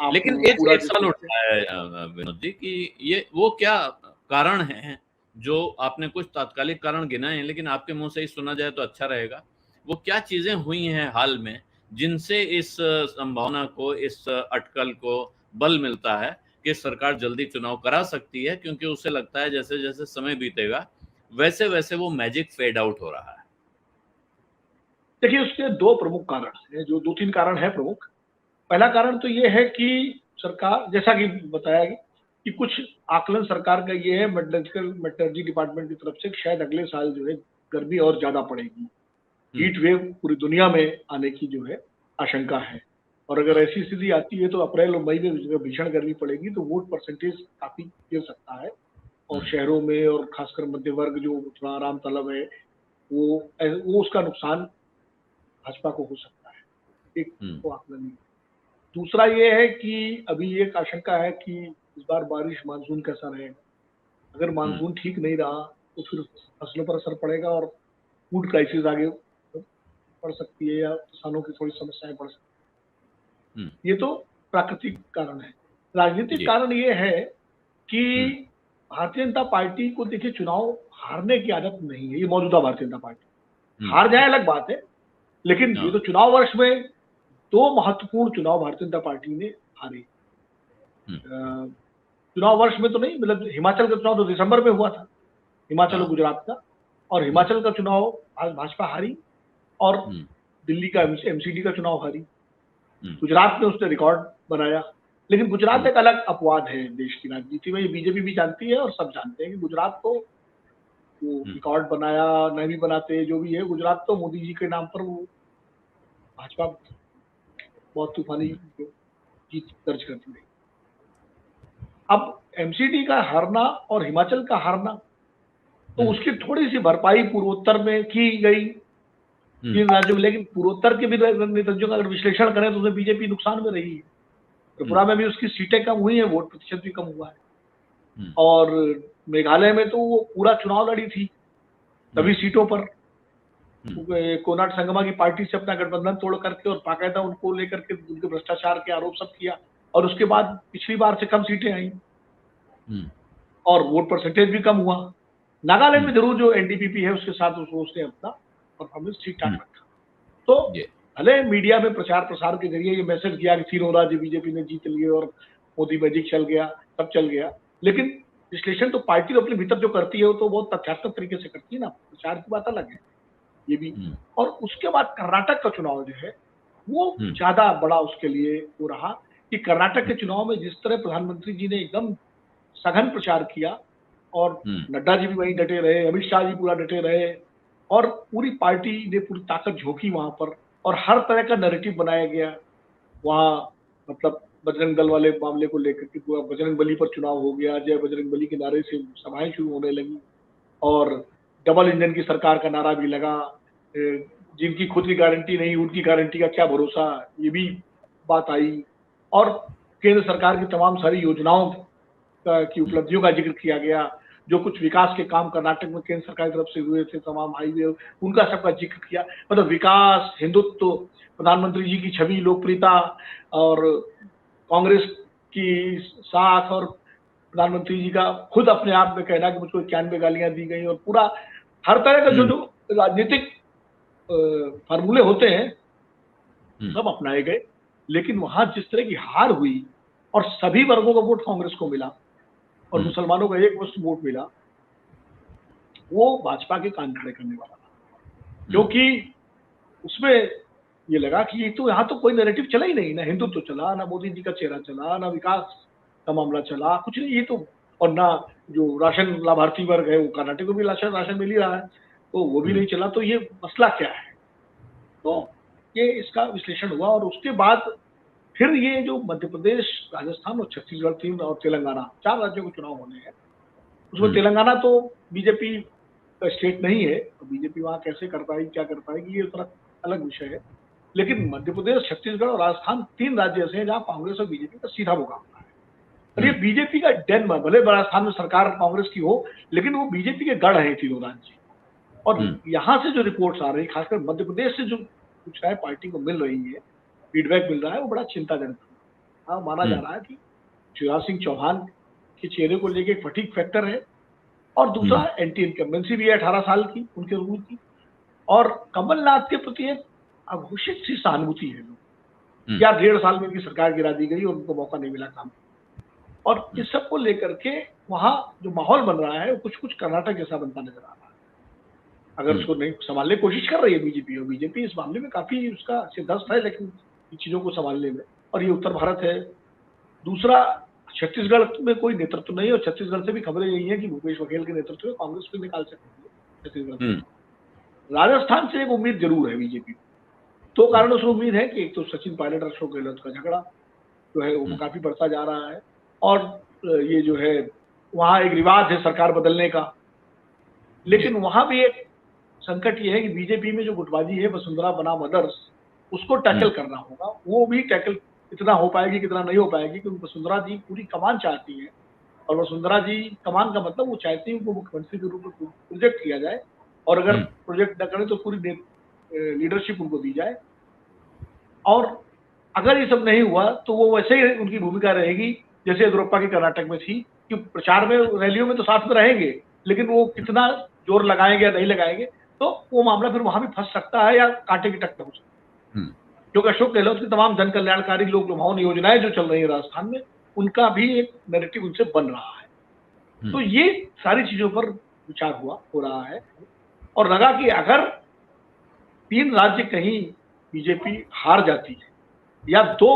आप लेकिन एक पूरा एक सवाल उठता है विनोद जी कि ये वो क्या कारण है जो आपने कुछ तात्कालिक कारण गिनाए हैं, लेकिन आपके मुंह से ही सुना जाए तो अच्छा रहेगा। वो क्या चीजें हुई हैं हाल में जिनसे इस संभावना को, इस अटकल को बल मिलता है कि सरकार जल्दी चुनाव करा सकती है, क्योंकि उसे लगता है जैसे जैसे समय बीतेगा वैसे वैसे वो मैजिक फेड आउट हो रहा है। देखिए, उसके दो प्रमुख कारण हैं, जो दो तीन कारण है प्रमुख। पहला कारण तो ये है कि सरकार, जैसा कि बताया कि कुछ आकलन सरकार का ये है मेटलर्जी डिपार्टमेंट की तरफ से, शायद अगले साल जो है गर्मी और ज्यादा पड़ेगी, हीट वेव पूरी दुनिया में आने की जो है आशंका है। और अगर ऐसी स्थिति आती है तो अप्रैल और मई में भीषण गर्मी पड़ेगी तो वोट परसेंटेज काफी गिर सकता है, और शहरों में और खासकर मध्य वर्ग जो थोड़ा आराम तलब है वो उसका नुकसान भाजपा को हो सकता है। एक तो आकलन। दूसरा ये है कि अभी एक आशंका है कि इस बार बारिश, मानसून कैसा रहेगा। अगर मानसून ठीक नहीं रहा तो फिर फसलों पर असर पड़ेगा और फूड क्राइसिस आगे बढ़ सकती है, या किसानों की थोड़ी समस्याएं बढ़ सकती है। ये तो प्राकृतिक कारण है। राजनीतिक कारण ये है कि भारतीय जनता पार्टी को, देखिए, चुनाव हारने की आदत नहीं है। ये मौजूदा भारतीय जनता पार्टी हार जाए अलग बात है, लेकिन ये तो चुनाव वर्ष में दो महत्वपूर्ण चुनाव भारतीय जनता पार्टी ने हारे। चुनाव वर्ष में तो नहीं, मतलब हिमाचल का चुनाव तो दिसंबर में हुआ था, हिमाचल और गुजरात का। और हिमाचल का चुनाव भाजपा हारी, और दिल्ली का एमसीडी का चुनाव हारी। गुजरात में उसने रिकॉर्ड बनाया, लेकिन गुजरात एक अलग अपवाद है देश की राजनीति में। ये बीजेपी भी जानती है और सब जानते हैं कि गुजरात को वो रिकॉर्ड बनाया, नहीं भी बनाते, जो भी है, गुजरात तो मोदी जी के नाम पर वो भाजपा बहुत तूफानी जीत दर्ज करती रही। अब एमसीडी का हारना और हिमाचल का हारना, तो उसकी थोड़ी सी भरपाई पूर्वोत्तर में की गई तीन राज्यों में, लेकिन पूर्वोत्तर के भी नतीजों का अगर विश्लेषण करें तो उसमें बीजेपी नुकसान में रही है। त्रिपुरा में भी उसकी सीटें कम हुई है, वोट प्रतिशत भी कम हुआ है। और मेघालय में तो वो पूरा चुनाव लड़ी थी सभी सीटों पर, कोनाट संगमा की पार्टी से अपना गठबंधन तोड़ करके, और बाकायदा उनको लेकर के उनके भ्रष्टाचार के आरोप सब किया, और उसके बाद पिछली बार से कम सीटें आई और वोट परसेंटेज भी कम हुआ। नागालैंड में जरूर जो एनडीपीपी है उसके साथ उसने अपना परफॉर्मेंस ठीक ठाक रखा। तो भले मीडिया में प्रचार प्रसार के जरिए ये मैसेज किया कि तीनों राज्य बीजेपी ने जीत लिए और मोदी मैजिक चल गया, सब चल गया, लेकिन विश्लेषण तो पार्टी अपने भीतर जो करती है वो तो बहुत तथ्यात्मक तरीके से करती है ना, प्रचार की बात अलग है ये भी। और उसके बाद कर्नाटक का चुनाव जो है वो ज्यादा बड़ा उसके लिए हो रहा कि कर्नाटक के चुनाव में जिस तरह प्रधानमंत्री जी ने एकदम सघन प्रचार किया, और नड्डा जी भी वहीं डटे रहे, अमित शाह जी पूरा डटे रहे, और पूरी पार्टी ने पूरी ताकत झोंकी वहां पर, और हर तरह का नैरेटिव बनाया गया वहां। मतलब बजरंग दल वाले मामले को लेकर के पूरा बजरंग बली पर चुनाव हो गया, जय बजरंग बली के नारे से सभाएं शुरू होने लगी, और डबल इंजन की सरकार का नारा भी लगा। जिनकी खुद की गारंटी नहीं उनकी गारंटी का क्या भरोसा, ये भी बात आई। और केंद्र सरकार की तमाम सारी योजनाओं की उपलब्धियों का जिक्र किया गया। जो कुछ विकास के काम कर्नाटक में केंद्र सरकार की तरफ से हुए थे, तमाम हाईवे, उनका सबका जिक्र किया। मतलब विकास, हिंदुत्व, प्रधानमंत्री जी की छवि, लोकप्रियता, और कांग्रेस की साख, और प्रधानमंत्री जी का खुद अपने आप में कहना कि मुझको 91 गालियां दी गई, और पूरा हर तरह का जो जो राजनीतिक फार्मूले होते हैं सब अपनाए गए। लेकिन वहां जिस तरह की हार हुई और सभी वर्गों का वोट कांग्रेस को मिला और मुसलमानों का एक मुश्त वोट मिला, वो भाजपा के कान खड़े करने वाला था। क्योंकि उसमें ये लगा कि ये तो यहाँ तो कोई नैरेटिव चला ही नहीं, ना हिंदुत्व चला, ना मोदी जी का चेहरा चला, ना विकास का मामला चला, कुछ नहीं। ये तो, और ना जो राशन लाभार्थी वर्ग है वो कर्नाटक को भी राशन मिल ही रहा है, तो वो भी नहीं चला। तो ये मसला क्या है, तो ये इसका विश्लेषण हुआ। और उसके बाद फिर ये जो मध्य प्रदेश, राजस्थान और छत्तीसगढ़, तीन, और तेलंगाना, 4 राज्यों के चुनाव होने हैं। उसमें तेलंगाना तो बीजेपी का स्टेट नहीं है, तो बीजेपी वहां कैसे कर पाएगी, क्या कर पाएगी, ये थोड़ा अलग विषय है। लेकिन मध्य प्रदेश, छत्तीसगढ़ और राजस्थान 3 राज्य ऐसे हैं जहां कांग्रेस और बीजेपी का सीधा मुकाबला है। और ये बीजेपी का डेन, भले राजस्थान में सरकार कांग्रेस की हो, लेकिन वो बीजेपी के गढ़ है तीनों राज्य। और यहाँ से जो रिपोर्ट्स आ रही, खासकर मध्य प्रदेश से जो कुछ है पार्टी को मिल रही है, फीडबैक मिल रहा है, वो बड़ा चिंताजनक है। हाँ, माना जा रहा है कि शिवराज सिंह चौहान के चेहरे को लेके एक फटीग फैक्टर है, और दूसरा एंटी इनकम्बेंसी भी है 18 साल की उनके रूल की, और कमलनाथ के प्रति एक अघोषित सी सहानुभूति है लोग, या 1.5 साल में उनकी सरकार गिरा दी गई और उनको मौका नहीं मिला काम, और इस सब को लेकर के वहाँ जो माहौल बन रहा है वो कुछ कुछ कर्नाटक जैसा बनता नजर आ रहा है। अगर उसको नहीं संभालने की कोशिश कर रही है बीजेपी, और बीजेपी इस मामले में काफी उसका सिद्धस्त है लेकिन इन चीजों को संभालने में, और ये उत्तर भारत है। दूसरा, छत्तीसगढ़ में कोई नेतृत्व नहीं है, और छत्तीसगढ़ से भी खबरें यही है कि भूपेश बघेल के नेतृत्व में कांग्रेस को निकाल सकेंगे छत्तीसगढ़ से। राजस्थान से एक उम्मीद जरूर है बीजेपी, तो कारणों से उम्मीद है कि एक तो सचिन पायलट और अशोक गहलोत का झगड़ा जो है वो काफी बढ़ता जा रहा है, और ये जो है वहाँ एक रिवाज है सरकार बदलने का, लेकिन वहाँ भी एक संकट ये है कि बीजेपी में जो गुटबाजी है वसुंधरा बनाम अदर्स, उसको टैकल करना होगा। वो भी टैकल कितना हो पाएगी कितना नहीं हो पाएगी, क्योंकि वसुंधरा जी पूरी कमान चाहती है, और वसुंधरा जी कमान का मतलब वो चाहती है उनको मुख्यमंत्री के रूप में प्रोजेक्ट किया जाए, और अगर प्रोजेक्ट न करें तो पूरी लीडरशिप उनको दी जाए। और अगर ये सब नहीं हुआ तो वो वैसे ही उनकी भूमिका रहेगी जैसे येदियुरप्पा की कर्नाटक में थी, कि प्रचार में रैलियों में तो साथ में रहेंगे, लेकिन वो कितना जोर लगाएंगे या नहीं लगाएंगे, तो वो मामला फिर वहां भी फंस सकता है या कांटे की टक्कर हो सकती है। क्योंकि अशोक गहलोत की तमाम जन कल्याणकारी लोक लुभावन योजनाएं जो चल रही है राजस्थान में, उनका भी एक नैरेटिव उनसे बन रहा है। तो ये सारी चीजों पर विचार हो रहा है, और लगा कि अगर 3 राज्य कहीं बीजेपी हार जाती है या 2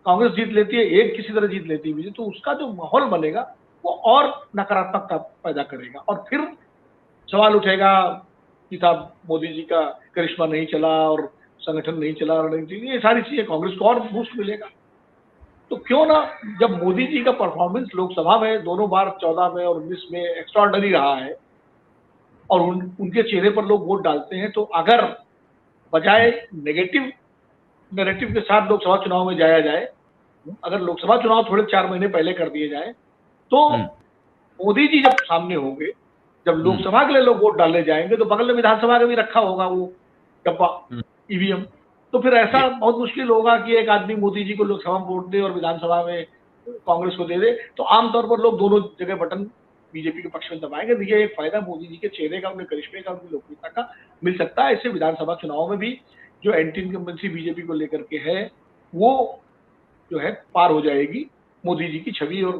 कांग्रेस जीत लेती है, 1 किसी तरह जीत लेती है, तो उसका जो माहौल बनेगा वो और नकारात्मकता पैदा करेगा, और फिर सवाल उठेगा कि साहब मोदी जी का करिश्मा नहीं चला और संगठन नहीं चला, रणनीति, ये सारी चीजें कांग्रेस को और बूस्ट मिलेगा। तो क्यों ना, जब मोदी जी का परफॉर्मेंस लोकसभा में दोनों बार 14 में और 19 में एक्स्ट्राऑर्डिनरी रहा है, और उनके चेहरे पर लोग वोट डालते हैं, तो अगर बजाय नेगेटिव नैरेटिव के साथ लोकसभा चुनाव में जाया जाए, अगर लोकसभा चुनाव थोड़े 4 महीने पहले कर दिए जाए, तो मोदी जी जब सामने होंगे, जब लोकसभा के लिए लोग वोट डालने जाएंगे, तो बगल में विधानसभा का भी रखा होगा वो डब्बा ईवीएम, तो फिर ऐसा बहुत मुश्किल होगा कि एक आदमी मोदी जी को लोकसभा में वोट दे और विधानसभा में कांग्रेस को दे दे। तो आमतौर पर लोग दोनों जगह बटन बीजेपी के पक्ष में दबाएंगे। ये एक फायदा मोदी जी के चेहरे का, उनके करिश्मे का, उनकी लोकप्रियता का मिल सकता है। इससे विधानसभा चुनाव में भी जो एंटी इनकम्बेंसी बीजेपी को लेकर के है, वो जो है पार हो जाएगी। मोदी जी की छवि और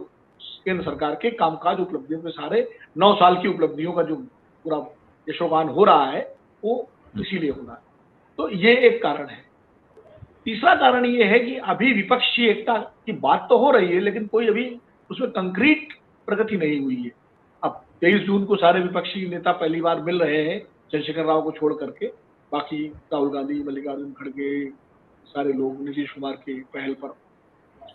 केंद्र सरकार के कामकाज उपलब्धियों के सारे 9 साल की उपलब्धियों का जो पूरा यशोगान हो रहा है, वो इसीलिए हो रहा है। तो ये एक कारण है। तीसरा कारण ये है कि अभी विपक्षी एकता की बात तो हो रही है, लेकिन कोई अभी उसमें कंक्रीट प्रगति नहीं हुई है। अब 23 जून को सारे विपक्षी नेता पहली बार मिल रहे हैं, चंद्रशेखर राव को छोड़ करके। बाकी राहुल गांधी, मल्लिकार्जुन खड़गे, सारे लोग, नीतीश कुमार की पहल पर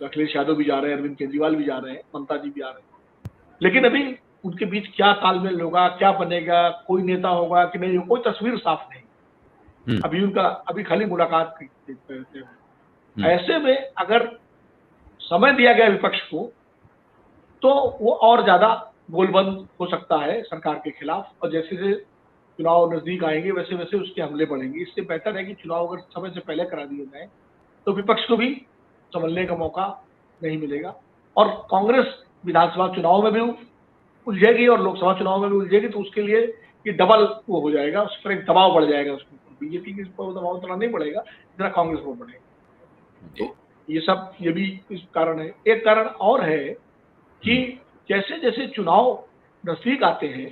अखिलेश यादव भी जा रहे हैं, अरविंद केजरीवाल भी जा रहे हैं, ममता जी भी आ रहे हैं। लेकिन अभी उनके बीच क्या तालमेल होगा, क्या बनेगा, कोई नेता होगा कि नहीं, कोई तस्वीर साफ नहीं। अभी खाली मुलाकात देखते हैं। ऐसे में अगर समय दिया गया विपक्ष को, तो वो और ज्यादा गोलबंद हो सकता है सरकार के खिलाफ, और जैसे जैसे चुनाव नजदीक आएंगे वैसे वैसे उसके हमले बढ़ेंगे। इससे बेहतर है कि चुनाव अगर समय से पहले करा दिए जाए, तो विपक्ष को भी संभलने का मौका नहीं मिलेगा, और कांग्रेस विधानसभा चुनाव में भी उलझेगी और लोकसभा चुनाव में भी उलझेगी। तो उसके लिए ये डबल वो हो जाएगा, उस पर एक दबाव बढ़ जाएगा। उसके ऊपर बीजेपी के ऊपर दबाव उतना नहीं बढ़ेगा जितना कांग्रेस पर बढ़ेगा। तो ये सब, ये भी इस कारण है। एक कारण और है कि जैसे जैसे चुनाव नजदीक आते हैं,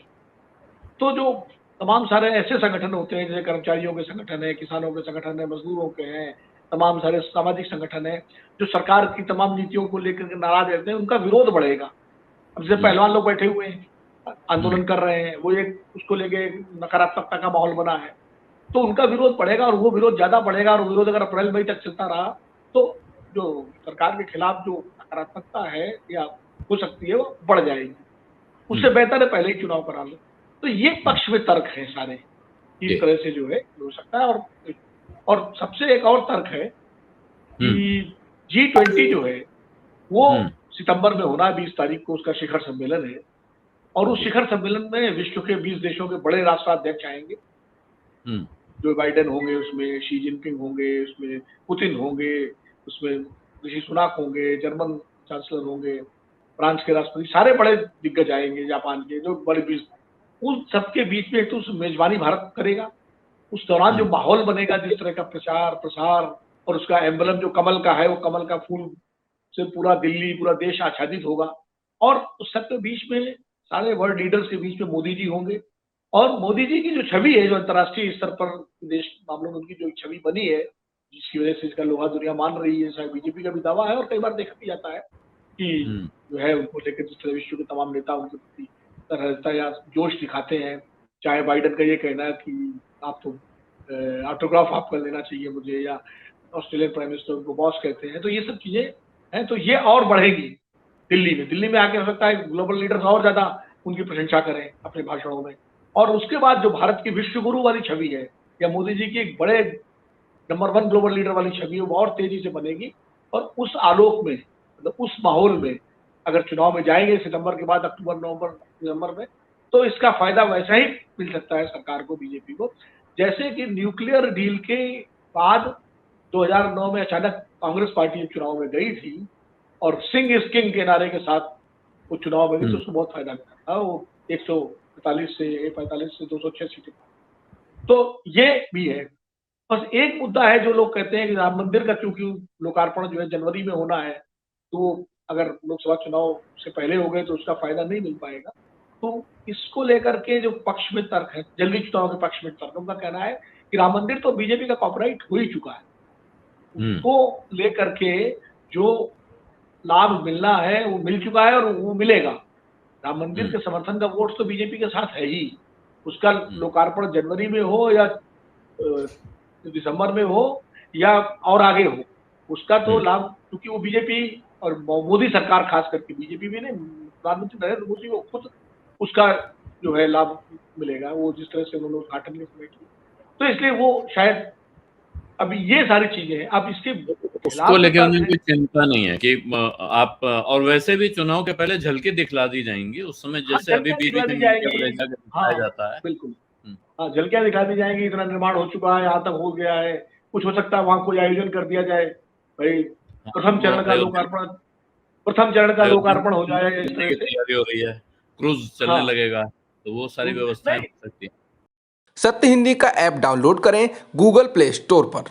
तो जो तमाम सारे ऐसे संगठन होते हैं, जैसे कर्मचारियों के संगठन है, किसानों के संगठन है, मजदूरों के हैं, तमाम सारे सामाजिक संगठन है, जो सरकार की तमाम नीतियों को लेकर नाराज रहते हैं, उनका विरोध बढ़ेगा। अब जैसे पहलवान लोग बैठे हुए हैं, आंदोलन कर रहे हैं, वो एक उसको लेके नकारात्मकता का माहौल बना है, तो उनका विरोध बढ़ेगा, और वो विरोध ज्यादा बढ़ेगा। और विरोध अगर अप्रैल मई तक चलता रहा, तो जो सरकार के खिलाफ जो नकारात्मकता है या हो सकती है, वो बढ़ जाएगी। उससे बेहतर है पहले ही चुनाव करा लो। तो ये पक्ष में तर्क है सारे, इस तरह से जो है हो सकता है। और सबसे एक और तर्क है कि G20 जो है वो सितंबर में होना है, 20 तारीख को उसका शिखर सम्मेलन है, और उस शिखर सम्मेलन में विश्व के 20 देशों के बड़े राष्ट्राध्यक्ष आएंगे। जो बाइडेन होंगे, उसमें शी जिनपिंग होंगे, उसमें पुतिन होंगे, उसमें ऋषि सुनाक होंगे, जर्मन चांसलर होंगे, फ्रांस के राष्ट्रपति, सारे बड़े दिग्गज आएंगे, जापान के जो बड़े बीच, उन सबके बीच में तो मेजबानी भारत करेगा। उस दौरान जो माहौल बनेगा, जिस तरह का प्रचार प्रसार और उसका एम्बलम जो कमल का है, वो कमल का फूल से पूरा दिल्ली, पूरा देश आच्छादित होगा। और उस सबके बीच में सारे वर्ल्ड लीडर्स के बीच में मोदी जी होंगे, और मोदी जी की जो छवि है, जो अंतर्राष्ट्रीय स्तर पर विदेश मामलों में उनकी जो छवि बनी है, जिसकी वजह से इसका लोहा दुनिया मान रही है, शायद बीजेपी का भी दावा है और कई बार देखा भी जाता है कि जो है उनको लेकर जिस तरह विश्व के तमाम नेता उनके प्रति तरहता या जोश दिखाते हैं। चाहे बाइडन का ये कहना है कि आप तो ऑटोग्राफ आपका लेना चाहिए मुझे, या ऑस्ट्रेलियन प्राइम मिनिस्टर उनको बॉस कहते हैं, तो ये सब चीजें हैं, तो ये और बढ़ेगी दिल्ली में आके हो सकता है ग्लोबल लीडर्स और ज्यादा उनकी प्रशंसा करें अपने भाषणों में। और उसके बाद जो भारत की विश्व गुरु वाली छवि है, या मोदी जी की एक बड़े नंबर 1 ग्लोबल लीडर वाली छवि है, वो और तेजी से बनेगी। और उस आलोक में, मतलब उस माहौल में अगर चुनाव में जाएंगे सितंबर के बाद, अक्टूबर नवंबर दिसंबर में, तो इसका फायदा वैसा ही मिल सकता है सरकार को, बीजेपी को, जैसे कि न्यूक्लियर डील के बाद 2009 में अचानक कांग्रेस पार्टी चुनाव में गई थी और सिंह इज किंग के नारे के साथ वो चुनाव में गई, तो उसको बहुत फायदा मिला था। वो 145 से 206 सीटें। तो ये भी है। बस एक मुद्दा है जो लोग कहते हैं कि राम मंदिर का चूंकि लोकार्पण जो है जनवरी में होना है, तो अगर लोकसभा चुनाव से पहले हो गए तो उसका फायदा नहीं मिल पाएगा। तो इसको लेकर के जो पक्ष में तर्क है, जल्दी चुनाव के पक्ष में तर्क, उनका कहना है कि राम मंदिर तो बीजेपी का कॉपीराइट हो ही चुका है, उसको लेकर के जो लाभ मिलना है वो मिल चुका है और वो मिलेगा। राम मंदिर के समर्थन का वोट तो बीजेपी के साथ है ही, उसका लोकार्पण जनवरी में हो या दिसंबर में हो या और आगे हो, उसका तो लाभ, क्योंकि वो बीजेपी और मोदी सरकार, खास करके बीजेपी में नहीं, प्रधानमंत्री नरेंद्र मोदी को खुद उसका जो है लाभ मिलेगा, वो जिस तरह से उन्होंने उद्घाटन के समय किया, तो इसलिए वो शायद अभी ये सारी चीजें हैं। अब इसके उसको लेके उन्हें कोई चिंता नहीं है कि आप, और वैसे भी चुनाव के पहले झलकी दिखला दी जाएंगी उस समय, जैसे अभी दिखला दी जाएगी, दिखाया जाता है। बिल्कुल, हाँ, झलकियां दिखा दी जाएंगी, इतना निर्माण हो चुका है, यहाँ तक हो गया है, कुछ हो सकता है वहां कोई आयोजन कर दिया जाए, भाई प्रथम चरण का लोकार्पण हो जाए, इस तरह से तैयारी हो रही है, क्रूज चलने लगेगा, तो वो सारी व्यवस्थाएं हो सकती है। सत्य हिंदी का ऐप डाउनलोड करें गूगल प्ले स्टोर पर।